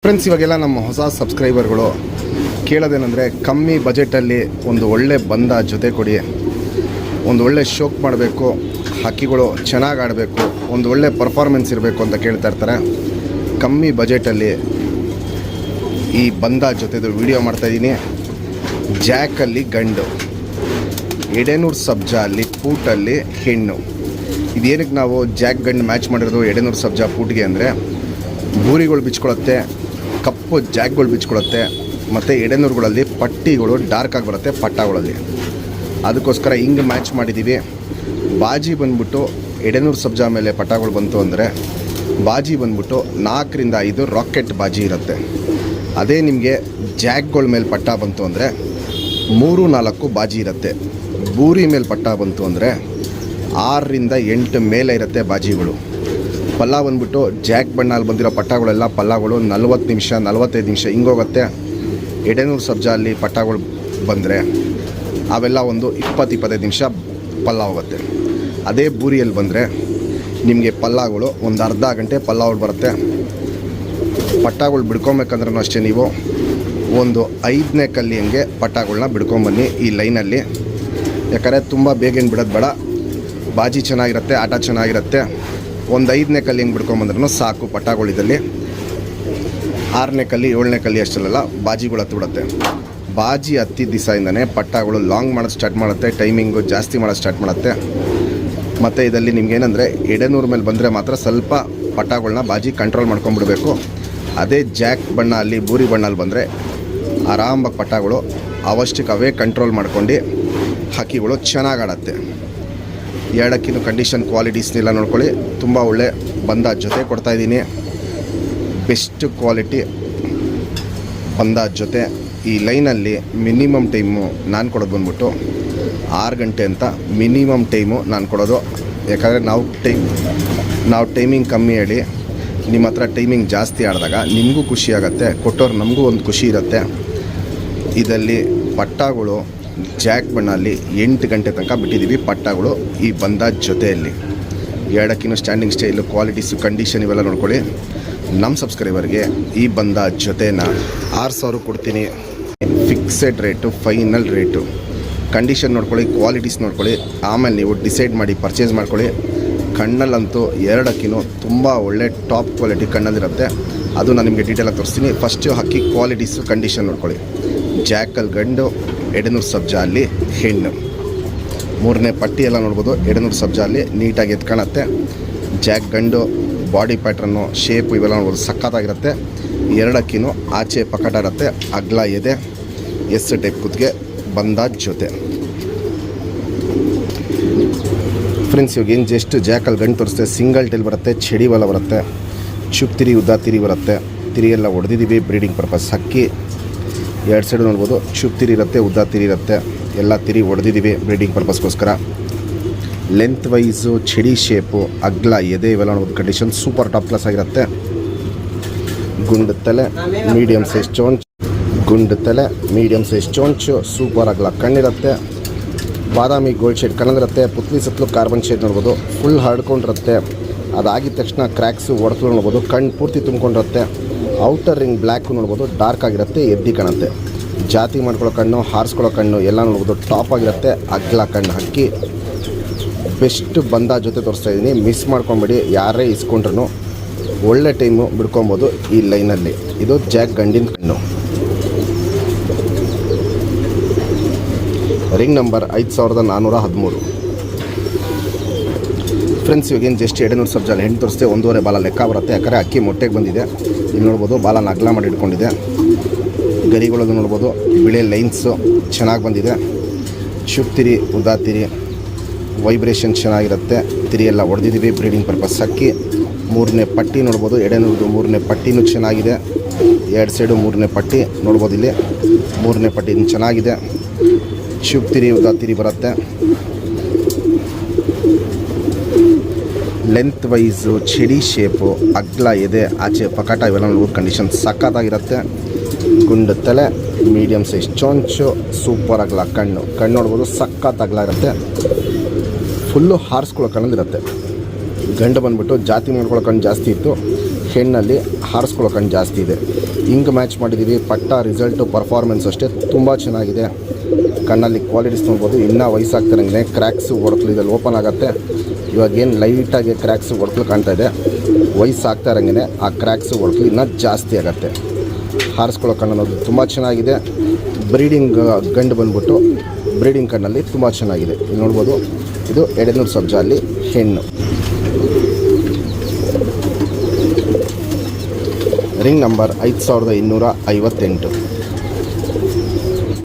Friends, ಇವಾಗೆಲ್ಲ ನಮ್ಮ ಹೊಸ ಸಬ್ಸ್ಕ್ರೈಬರ್ಗಳು ಕೇಳೋದೇನೆಂದರೆ ಕಮ್ಮಿ ಬಜೆಟಲ್ಲಿ ಒಂದು ಒಳ್ಳೆ ಬಂದ ಜೊತೆ ಕೊಡಿ, ಒಂದು ಒಳ್ಳೆ ಶೋಕ್ ಮಾಡಬೇಕು, ಹಕ್ಕಿಗಳು ಚೆನ್ನಾಗಿ ಆಡಬೇಕು, ಒಂದು ಒಳ್ಳೆ ಪರ್ಫಾರ್ಮೆನ್ಸ್ ಇರಬೇಕು ಅಂತ ಕೇಳ್ತಾ ಇರ್ತಾರೆ. ಕಮ್ಮಿ ಬಜೆಟಲ್ಲಿ ಈ ಬಂದ ಜೊತೆದು ವಿಡಿಯೋ ಮಾಡ್ತಾಯಿದ್ದೀನಿ. ಜಾಕಲ್ಲಿ ಗಂಡು, ಎಡೆನೂರು ಸಬ್ಜಾ ಅಲ್ಲಿ ಪೂಟಲ್ಲಿ ಹೆಣ್ಣು. ಇದೇನಕ್ಕೆ ನಾವು ಜಾಕ್ ಗಂಡು ಮ್ಯಾಚ್ ಮಾಡಿರೋದು ಎಡೆನೂರು ಸಬ್ಜಾ ಪೂಟ್ಗೆ ಅಂದರೆ ಬೂರಿಗಳು ಬಿಚ್ಕೊಳ್ಳುತ್ತೆ, ಕಪ್ಪು ಜಾಕ್ಗಳು ಬಿಚ್ಕೊಳ್ಳುತ್ತೆ, ಮತ್ತು ಎಡೆನೂರುಗಳಲ್ಲಿ ಪಟ್ಟಿಗಳು ಡಾರ್ಕ್ ಆಗಿ ಬರುತ್ತೆ ಪಟ್ಟಗಳಲ್ಲಿ. ಅದಕ್ಕೋಸ್ಕರ ಹಿಂಗೆ ಮ್ಯಾಚ್ ಮಾಡಿದ್ದೀವಿ. ಬಾಜಿ ಬಂದ್ಬಿಟ್ಟು ಎಡೆನೂರು ಸಬ್ಜಾ ಮೇಲೆ ಪಟ್ಟಗಳು ಬಂತು ಅಂದರೆ ಬಾಜಿ ಬಂದ್ಬಿಟ್ಟು 4 ರಿಂದ 5 ರಾಕೆಟ್ ಬಾಜಿ ಇರುತ್ತೆ. ಅದೇ ನಿಮಗೆ ಜಾಕ್ಗಳ ಮೇಲೆ ಪಟ್ಟ ಬಂತು ಅಂದರೆ 3-4 ಬಾಜಿ ಇರುತ್ತೆ. ಬೂರಿ ಮೇಲೆ ಪಟ್ಟ ಬಂತು ಅಂದರೆ 6 ರಿಂದ 8 ಮೇಲೆ ಇರುತ್ತೆ ಬಾಜಿಗಳು. ಪಲ್ಲ ಬಂದ್ಬಿಟ್ಟು ಜಾಕ್ ಬಣ್ಣಲ್ಲಿ ಬಂದಿರೋ ಪಟ್ಟಗಳೆಲ್ಲ ಪಲ್ಲಗಳು 40 ನಿಮಿಷ 45 ನಿಮಿಷ ಹಿಂಗೋಗುತ್ತೆ. ಎಡೆನೂರು ಸಬ್ಜಾ ಅಲ್ಲಿ ಪಟ್ಟಗಳು ಬಂದರೆ ಅವೆಲ್ಲ ಒಂದು 20-25 ನಿಮಿಷ ಪಲ್ಲ ಹೋಗುತ್ತೆ. ಅದೇ ಬೂರಿಯಲ್ಲಿ ಬಂದರೆ ನಿಮಗೆ ಪಲ್ಲಗಳು ಒಂದು ಅರ್ಧ ಗಂಟೆ ಪಲ್ಲಗಳು ಬರುತ್ತೆ. ಪಟ್ಟಗಳು ಬಿಡ್ಕೊಬೇಕಂದ್ರೂ ಅಷ್ಟೇ, ನೀವು ಒಂದು 5ನೇ ಕಲ್ಲಿ ಹಂಗೆ ಪಟ್ಟಗಳನ್ನ ಬಿಡ್ಕೊಂಬನ್ನಿ ಈ ಲೈನಲ್ಲಿ. ಯಾಕಂದರೆ ತುಂಬ ಬೇಗೇನು ಬಿಡೋದು ಬೇಡ, ಬಾಜಿ ಚೆನ್ನಾಗಿರುತ್ತೆ, ಆಟ ಚೆನ್ನಾಗಿರುತ್ತೆ. ಒಂದು 5ನೇ ಕಲ್ಲಿ ಹಿಂಗೆ ಬಿಡ್ಕೊಂಬಂದ್ರೂ ಸಾಕು. ಪಟ್ಟಗಳಿದ್ದಲ್ಲಿ 6ನೇ ಕಲ್ಲಿ 7ನೇ ಕಲ್ಲಿ ಅಷ್ಟೆಲ್ಲ ಬಾಜಿಗಳು ಹತ್ತು ಬಿಡುತ್ತೆ. ಬಾಜಿ ಹತ್ತಿದ ದಿವಸದಿಂದನೇ ಪಟ್ಟಗಳು ಲಾಂಗ್ ಮಾಡೋದು ಸ್ಟಾರ್ಟ್ ಮಾಡುತ್ತೆ, ಟೈಮಿಂಗು ಜಾಸ್ತಿ ಮಾಡೋದು ಸ್ಟಾರ್ಟ್ ಮಾಡುತ್ತೆ. ಮತ್ತು ಇದರಲ್ಲಿ ನಿಮ್ಗೇನೆಂದರೆ ಎಡೆನೂರು ಮೇಲೆ ಬಂದರೆ ಮಾತ್ರ ಸ್ವಲ್ಪ ಪಟ್ಟಗಳನ್ನ ಬಾಜಿ ಕಂಟ್ರೋಲ್ ಮಾಡ್ಕೊಂಡ್ಬಿಡ್ಬೇಕು. ಅದೇ ಜಾಕ್ ಬಣ್ಣ ಅಲ್ಲಿ ಬೂರಿ ಬಣ್ಣಲ್ಲಿ ಬಂದರೆ ಆರಾಮಾಗಿ ಪಟ್ಟಗಳು ಅವಷ್ಟಕ್ಕೆ ಅವೇ ಕಂಟ್ರೋಲ್ ಮಾಡ್ಕೊಂಡು ಹಕ್ಕಿಗಳು ಚೆನ್ನಾಗಿ ಆಡತ್ತೆ. ಎರಡಕ್ಕಿಂತ ಕಂಡೀಷನ್ ಕ್ವಾಲಿಟೀಸ್ನೆಲ್ಲ ನೋಡ್ಕೊಳ್ಳಿ. ತುಂಬ ಒಳ್ಳೆ ಬಂದ ಜೊತೆ ಕೊಡ್ತಾಯಿದ್ದೀನಿ. ಬೆಸ್ಟ್ ಕ್ವಾಲಿಟಿ ಬಂದ ಜೊತೆ. ಈ ಲೈನಲ್ಲಿ ಮಿನಿಮಮ್ ಟೈಮು ನಾನು ಕೊಡೋದು ಬಂದ್ಬಿಟ್ಟು 6 ಗಂಟೆ ಅಂತ ಮಿನಿಮಮ್ ಟೈಮು ನಾನು ಕೊಡೋದು. ಯಾಕಂದರೆ ನಾವು ಟೈಮಿಂಗ್ ಕಮ್ಮಿ ಹೇಳಿ ನಿಮ್ಮ ಹತ್ರ ಟೈಮಿಂಗ್ ಜಾಸ್ತಿ ಆಡಿದಾಗ ನಿಮಗೂ ಖುಷಿ ಆಗುತ್ತೆ, ಕೊಟ್ಟವ್ರು ನಮಗೂ ಒಂದು ಖುಷಿ ಇರುತ್ತೆ. ಇದರಲ್ಲಿ ಪಟ್ಟಗಳು ಜಾಕ್ ಬಣ್ಣಲ್ಲಿ 8 ಗಂಟೆ ತನಕ ಬಿಟ್ಟಿದ್ದೀವಿ ಪಟ್ಟಗಳು ಈ ಬಂದ ಜೊತೆಯಲ್ಲಿ. ಎರಡಕ್ಕಿನ್ನೂ ಸ್ಟ್ಯಾಂಡಿಂಗ್ ಸ್ಟೈಲು, ಕ್ವಾಲಿಟೀಸು, ಕಂಡೀಷನ್ ಇವೆಲ್ಲ ನೋಡ್ಕೊಳ್ಳಿ. ನಮ್ಮ ಸಬ್ಸ್ಕ್ರೈಬರ್ಗೆ ಈ ಬಂದ ಜೊತೆನ 6000 ಕೊಡ್ತೀನಿ. Fixed rate, final rate. Condition ನೋಡ್ಕೊಳ್ಳಿ, ಕ್ವಾಲಿಟೀಸ್ ನೋಡ್ಕೊಳ್ಳಿ, ಆಮೇಲೆ ನೀವು ಡಿಸೈಡ್ ಮಾಡಿ ಪರ್ಚೇಸ್ ಮಾಡ್ಕೊಳ್ಳಿ. ಕಣ್ಣಲ್ಲಂತೂ ಎರಡಕ್ಕಿನ್ನೂ ತುಂಬ ಒಳ್ಳೆ ಟಾಪ್ ಕ್ವಾಲಿಟಿ ಕಣ್ಣಲ್ಲಿರುತ್ತೆ. ಅದು ನಾನು ನಿಮಗೆ ಡೀಟೇಲಾಗಿ ತೋರಿಸ್ತೀನಿ. ಫಸ್ಟು ಹಕ್ಕಿ ಕ್ವಾಲಿಟೀಸು, ಕಂಡೀಷನ್ ನೋಡ್ಕೊಳ್ಳಿ. ಜಾಕಲ್ ಗಂಡು, ಎಡೆನೂರು ಸಬ್ಜಾ ಅಲ್ಲಿ ಹೆಣ್ಣು. 3ನೇ ಪಟ್ಟಿ ಎಲ್ಲ ನೋಡ್ಬೋದು. ಎಡೆನೂರು ಸಬ್ಜಾ ಅಲ್ಲಿ ನೀಟಾಗಿ ಎತ್ಕೊಳತ್ತೆ. ಜಾಕ್ ಗಂಡು ಬಾಡಿ ಪ್ಯಾಟ್ರನ್ನು, ಶೇಪು ಇವೆಲ್ಲ ನೋಡ್ಬೋದು, ಸಖತ್ತಾಗಿರುತ್ತೆ. ಎರಡಕ್ಕಿನೂ ಆಚೆ ಪಕಟ ಇರುತ್ತೆ, ಅಗ್ಲ ಎದೆ, ಎಸ್ ಟೈಪ್ ಕುತ್ತಿಗೆ, ಬಂದ ಜೊತೆ. ಫ್ರೆಂಡ್ಸ್, ಇವಾಗ ಏನು ಜಸ್ಟ್ ಜಾಕಲ್ ಗಂಡು ತೋರಿಸ್ತೆ. ಸಿಂಗಲ್ ಟೈಲ್ ಬರುತ್ತೆ, ಚಡಿ ಬಲ ಬರುತ್ತೆ, ಚುಪ್ ತಿರಿ ಉದ್ದ ತಿರಿ ಬರುತ್ತೆ. ತಿರಿಯೆಲ್ಲ ಹೊಡೆದಿದ್ದೀವಿ ಬ್ರೀಡಿಂಗ್ ಪರ್ಪಸ್. ಹಕ್ಕಿ 2 ಸೈಡು ನೋಡ್ಬೋದು, ಚುಪ್ ತಿರಿ ಇರುತ್ತೆ, ಉದ್ದ ತಿರಿ ಇರುತ್ತೆ, ಎಲ್ಲ ತಿರಿ ಹೊಡೆದಿದ್ದೀವಿ ಬ್ರೀಡಿಂಗ್ ಪರ್ಪಸ್ಗೋಸ್ಕರ. ಲೆಂತ್ ವೈಸು, ಚಡಿ ಶೇಪು, ಅಗ್ಲ ಎದೆ ಇವೆಲ್ಲ ನೋಡ್ಬೋದು. ಕಂಡೀಷನ್ ಸೂಪರ್ ಟಾಪ್ ಕ್ಲಾಸ್ ಆಗಿರುತ್ತೆ. ಗುಂಡು ತಲೆ, ಮೀಡಿಯಮ್ ಸೈಜ್ ಚೋಂಚು, ಗುಂಡು ತಲೆ, ಮೀಡಿಯಮ್ ಸೈಜ್ ಚೋಂಚು, ಸೂಪರ್ ಅಗ್ಲ ಕಣ್ಣಿರುತ್ತೆ. ಬಾದಾಮಿ ಗೋಲ್ಡ್ ಶೇಡ್ ಕಣ್ಣಿರುತ್ತೆ. ಪುತ್ಲಿ ಸುತ್ತಲೂ ಕಾರ್ಬನ್ ಶೇಡ್ ನೋಡ್ಬೋದು. ಫುಲ್ ಹರಡ್ಕೊಂಡಿರುತ್ತೆ. ಅದಾಗಿದ ತಕ್ಷಣ ಕ್ರ್ಯಾಕ್ಸು ಒಡಕಲು ನೋಡ್ಬೋದು. ಕಣ್ಣು ಪೂರ್ತಿ ತುಂಬ್ಕೊಂಡಿರುತ್ತೆ. ಔಟರ್ ರಿಂಗ್ ಬ್ಲ್ಯಾಕು ನೋಡ್ಬೋದು, ಡಾರ್ಕ್ ಆಗಿರುತ್ತೆ, ಎದ್ದಿ ಕಾಣುತ್ತೆ. ಜಾತಿ ಮಾಡ್ಕೊಳ್ಳೋ ಕಣ್ಣು, ಹಾರಿಸ್ಕೊಳ್ಳೋ ಕಣ್ಣು ಎಲ್ಲ ನೋಡ್ಬೋದು, ಟಾಪ್ ಆಗಿರುತ್ತೆ. ಅಗ್ಲ ಕಣ್ಣು ಹಕ್ಕಿ. ಬೆಸ್ಟ್ ಬಂದ ಜೊತೆ ತೋರಿಸ್ತಾ ಇದ್ದೀನಿ. ಮಿಸ್ ಮಾಡ್ಕೊಂಬಿಡಿ. ಯಾರೇ ಇಸ್ಕೊಂಡ್ರೂ ಒಳ್ಳೆ ಟೈಮು ಬಿಡ್ಕೊಬೋದು ಈ ಲೈನಲ್ಲಿ. ಇದು ಜಾಕ್ ಗಂಡಿನ ಕಣ್ಣು. Ring number 5413. ಫ್ರೆಂಡ್ಸ್, ಇವಾಗೇನು ಜಸ್ಟ್ ಎಡೆನೂರು ಸಬ್ಜಾಲ್ ಹೆಣ್ಣು ತೋರಿಸ್ತೆ. 1.5 ಬಾಲ ಲೆಕ್ಕ ಬರುತ್ತೆ. ಯಾಕಂದರೆ ಅಕ್ಕಿ ಮೊಟ್ಟೆಗೆ ಬಂದಿದೆ. ಇಲ್ಲಿ ನೋಡ್ಬೋದು, ಬಾಲನ ಅಗ್ಲ ಮಾಡಿ ಇಟ್ಕೊಂಡಿದೆ. ಗರಿಗಳದ್ದು ನೋಡ್ಬೋದು, ಬಿಳೆ ಲೈನ್ಸು ಚೆನ್ನಾಗಿ ಬಂದಿದೆ. ಶುಪ್ ತಿರಿ, ಉದಾ ತಿರಿ, ವೈಬ್ರೇಷನ್ ಚೆನ್ನಾಗಿರುತ್ತೆ. ತಿರಿ ಎಲ್ಲ ಹೊಡೆದಿದ್ದೀವಿ ಬ್ರೀಡಿಂಗ್ ಪರ್ಪಸ್. ಹಕ್ಕಿ 3ನೇ ಪಟ್ಟಿ ನೋಡ್ಬೋದು. ಎಡೆನೂರದು 3ನೇ ಪಟ್ಟಿನೂ ಚೆನ್ನಾಗಿದೆ. 2 ಸೈಡು 3ನೇ ಪಟ್ಟಿ ನೋಡ್ಬೋದು. ಇಲ್ಲಿ 3ನೇ ಪಟ್ಟಿ ಚೆನ್ನಾಗಿದೆ. ಶುಪ್ ತಿರಿ, ಉದಾ ತಿರಿ ಬರುತ್ತೆ. ಲೆಂತ್ ವೈಸು, ಚಡಿ ಶೇಪು, ಅಗ್ಲ ಎದೆ, ಆಚೆ ಪಕಾಟ ಇವೆಲ್ಲ ನೋಡ್ಬೋದು. ಕಂಡೀಷನ್ ಸಖತ್ತಾಗಿರುತ್ತೆ. ಗುಂಡು ತಲೆ, ಮೀಡಿಯಮ್ ಸೈಜ್ ಚೊಂಚು, ಸೂಪರ್ ಅಗ್ಲ ಕಣ್ಣು ನೋಡ್ಬೋದು, ಸಖತ್ ಅಗ್ಲ ಇರುತ್ತೆ. ಫುಲ್ಲು ಹಾರಿಸ್ಕೊಳ್ಳೋ ಕಣ್ಣಲ್ಲಿರುತ್ತೆ. ಗಂಡು ಬಂದುಬಿಟ್ಟು ಜಾತಿ ಮಾಡ್ಕೊಳ್ಳೋ ಕಣ್ಣು ಜಾಸ್ತಿ ಇತ್ತು. ಹೆಣ್ಣಲ್ಲಿ ಹಾರಿಸ್ಕೊಳ್ಳೋ ಕಣ್ಣು ಜಾಸ್ತಿ ಇದೆ. ಹಿಂಗೆ ಮ್ಯಾಚ್ ಮಾಡಿದ್ದೀವಿ. ಪಟ್ಟ ರಿಸಲ್ಟು ಪರ್ಫಾರ್ಮೆನ್ಸ್ ಅಷ್ಟೇ ತುಂಬ ಚೆನ್ನಾಗಿದೆ. ಕಣ್ಣಲ್ಲಿ ಕ್ವಾಲಿಟೀಸ್ ನೋಡ್ಬೋದು. ಇನ್ನೂ ವಯಸ್ಸಾಗ್ತಿರಂಗೆ ಕ್ರ್ಯಾಕ್ಸು ಒಡಕಲು ಇದರಲ್ಲಿ ಓಪನ್ ಆಗುತ್ತೆ. ಇವಾಗೇನು ಲೈಟಾಗಿ ಕ್ರ್ಯಾಕ್ಸು ಒಡಕಲು ಕಾಣ್ತಾ ಇದೆ. ವಯಸ್ಸಾಗ್ತಾ ಇರೋಂಗೆ ಆ ಕ್ರ್ಯಾಕ್ಸು ಒಡಕಲು ಇನ್ನೂ ಜಾಸ್ತಿ ಆಗುತ್ತೆ. ಹಾರಿಸ್ಕೊಳ್ಳೋ ಕಣ್ಣು ಅನ್ನೋದು ತುಂಬ ಚೆನ್ನಾಗಿದೆ. ಬ್ರೀಡಿಂಗ್ ಗಂಡು ಬಂದ್ಬಿಟ್ಟು ಬ್ರೀಡಿಂಗ್ ಕಣ್ಣಲ್ಲಿ ತುಂಬ ಚೆನ್ನಾಗಿದೆ. ಇಲ್ಲಿ ನೋಡ್ಬೋದು, ಇದು ಎಡೆನೂರು ಸಬ್ಜಾ ಅಲ್ಲಿ ಹೆಣ್ಣು. Ring number 5258.